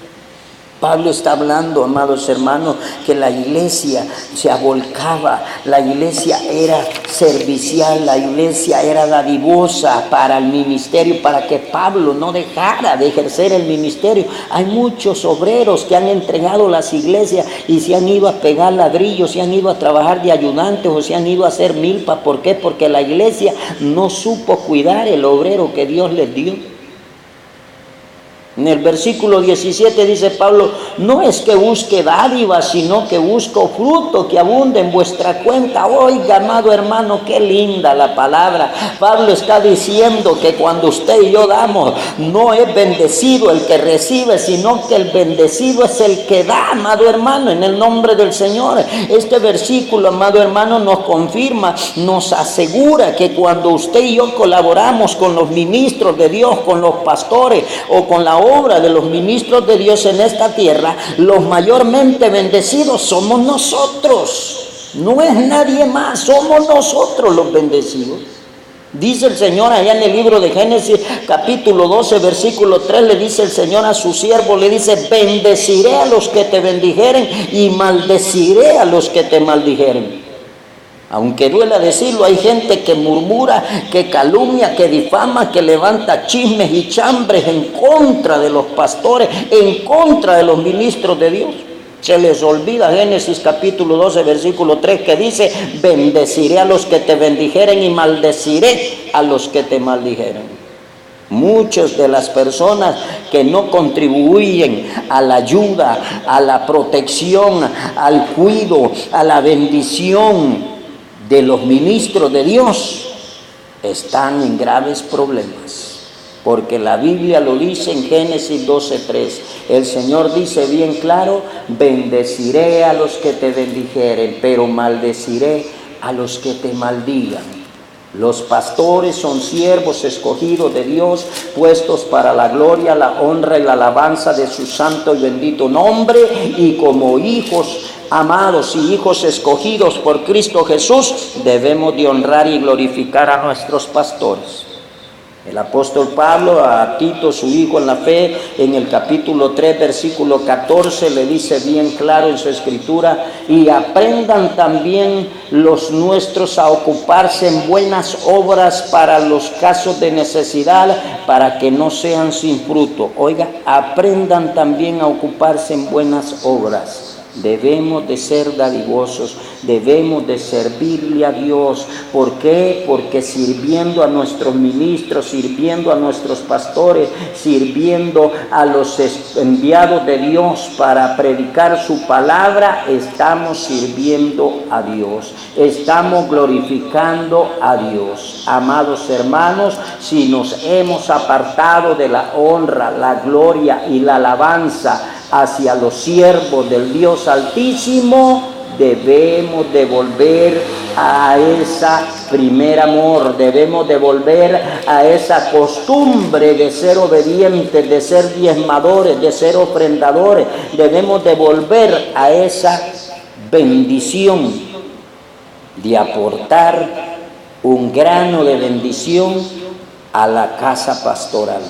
Pablo está hablando, amados hermanos, que la iglesia se avolcaba, la iglesia era servicial, la iglesia era dadivosa para el ministerio, para que Pablo no dejara de ejercer el ministerio. Hay muchos obreros que han entregado las iglesias y se han ido a pegar ladrillos, se han ido a trabajar de ayudantes o se han ido a hacer milpa. ¿Por qué? Porque la iglesia no supo cuidar el obrero que Dios les dio. En el versículo 17 dice Pablo, no es que busque dádivas, sino que busco fruto que abunde en vuestra cuenta. Oiga, amado hermano, qué linda la palabra. Pablo está diciendo que cuando usted y yo damos, no es bendecido el que recibe, sino que el bendecido es el que da, amado hermano, en el nombre del Señor. Este versículo, amado hermano, nos confirma, nos asegura que cuando usted y yo colaboramos con los ministros de Dios, con los pastores o con la obra de los ministros de Dios en esta tierra, los mayormente bendecidos somos nosotros, no es nadie más, somos nosotros los bendecidos. Dice el Señor allá en el libro de Génesis capítulo 12 versículo 3, le dice el Señor a su siervo, le dice, bendeciré a los que te bendijeren y maldeciré a los que te maldijeren. Aunque duela decirlo, hay gente que murmura, que calumnia, que difama, que levanta chismes y chambres en contra de los pastores, en contra de los ministros de Dios. Se les olvida Génesis capítulo 12, versículo 3, que dice, bendeciré a los que te bendijeren y maldeciré a los que te maldijeren. Muchas de las personas que no contribuyen a la ayuda, a la protección, al cuidado, a la bendición de los ministros de Dios, están en graves problemas, porque la Biblia lo dice en Génesis 12:3. El Señor dice bien claro, bendeciré a los que te bendijeren, pero maldeciré a los que te maldigan. Los pastores son siervos escogidos de Dios, puestos para la gloria, la honra y la alabanza de su santo y bendito nombre, y como hijos amados y hijos escogidos por Cristo Jesús, debemos de honrar y glorificar a nuestros pastores. El apóstol Pablo a Tito, su hijo en la fe, en el capítulo 3, versículo 14, le dice bien claro en su escritura, y aprendan también los nuestros a ocuparse en buenas obras para los casos de necesidad, para que no sean sin fruto. Oiga, aprendan también a ocuparse en buenas obras. Debemos de ser dadivosos, debemos de servirle a Dios. ¿Por qué? Porque sirviendo a nuestros ministros, sirviendo a nuestros pastores, sirviendo a los enviados de Dios para predicar su palabra, estamos sirviendo a Dios, estamos glorificando a Dios. Amados hermanos, si nos hemos apartado de la honra, la gloria y la alabanza hacia los siervos del Dios Altísimo, debemos de volver a esa primer amor, debemos de volver a esa costumbre de ser obedientes, de ser diezmadores, de ser ofrendadores. Debemos de volver a esa bendición de aportar un grano de bendición a la casa pastoral,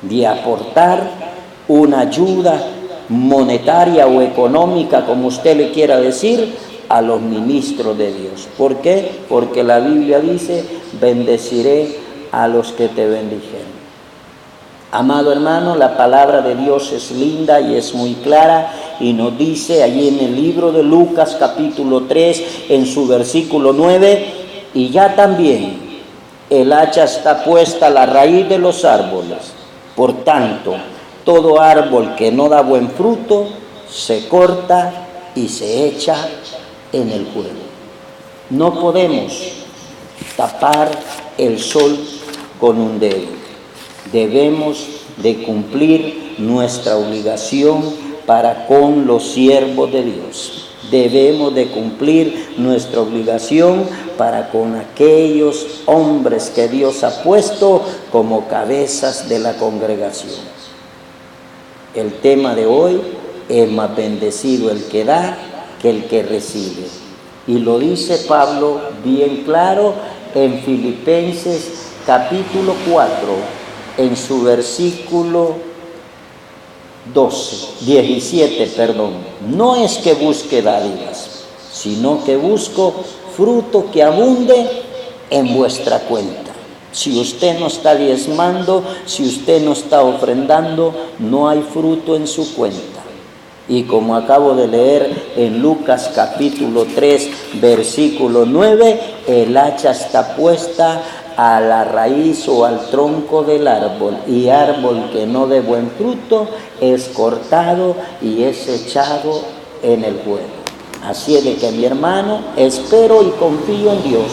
de aportar una ayuda monetaria o económica, como usted le quiera decir, a los ministros de Dios. ¿Por qué? Porque la Biblia dice, bendeciré a los que te bendijeren. Amado hermano, la palabra de Dios es linda y es muy clara, y nos dice allí en el libro de Lucas capítulo 3, en su versículo 9, y ya también el hacha está puesta a la raíz de los árboles. Por tanto, todo árbol que no da buen fruto se corta y se echa en el fuego. No podemos tapar el sol con un dedo. Debemos de cumplir nuestra obligación para con los siervos de Dios. Debemos de cumplir nuestra obligación para con aquellos hombres que Dios ha puesto como cabezas de la congregación. El tema de hoy es: más bendecido el que da que el que recibe. Y lo dice Pablo bien claro en Filipenses capítulo 4, en su versículo 17. No es que busque dádivas, sino que busco fruto que abunde en vuestra cuenta. Si usted no está diezmando, si usted no está ofrendando, no hay fruto en su cuenta. Y como acabo de leer en Lucas capítulo 3, versículo 9, el hacha está puesta a la raíz o al tronco del árbol, y árbol que no dé buen fruto es cortado y es echado en el fuego. Así es de que, mi hermano, espero y confío en Dios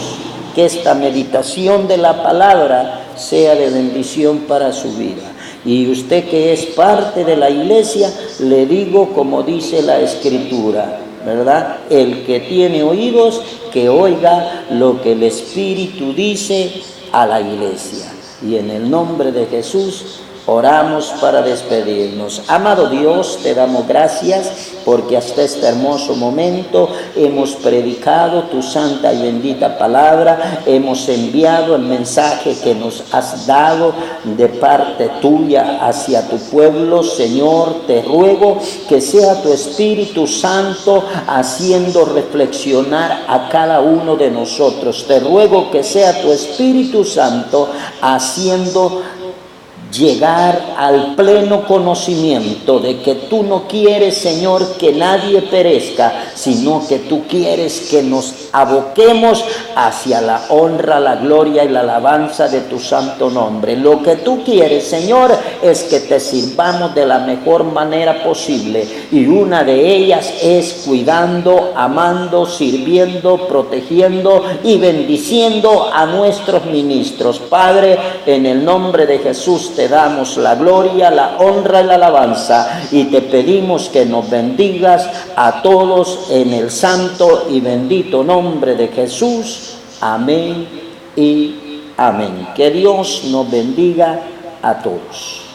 que esta meditación de la palabra sea de bendición para su vida. Y usted que es parte de la iglesia, le digo como dice la Escritura, ¿verdad? El que tiene oídos, que oiga lo que el Espíritu dice a la iglesia. Y en el nombre de Jesús oramos para despedirnos. Amado Dios, te damos gracias porque hasta este hermoso momento hemos predicado tu santa y bendita palabra, hemos enviado el mensaje que nos has dado de parte tuya hacia tu pueblo. Señor, te ruego que sea tu Espíritu Santo haciendo reflexionar a cada uno de nosotros. Te ruego que sea tu Espíritu Santo haciendo llegar al pleno conocimiento de que tú no quieres, Señor, que nadie perezca, sino que tú quieres que nos aboquemos hacia la honra, la gloria y la alabanza de tu santo nombre. Lo que tú quieres, Señor, es que te sirvamos de la mejor manera posible, y una de ellas es cuidando, amando, sirviendo, protegiendo y bendiciendo a nuestros ministros. Padre, en el nombre de Jesús te damos la gloria, la honra y la alabanza, y te pedimos que nos bendigas a todos en el santo y bendito nombre de Jesús. Amén y amén. Que Dios nos bendiga a todos.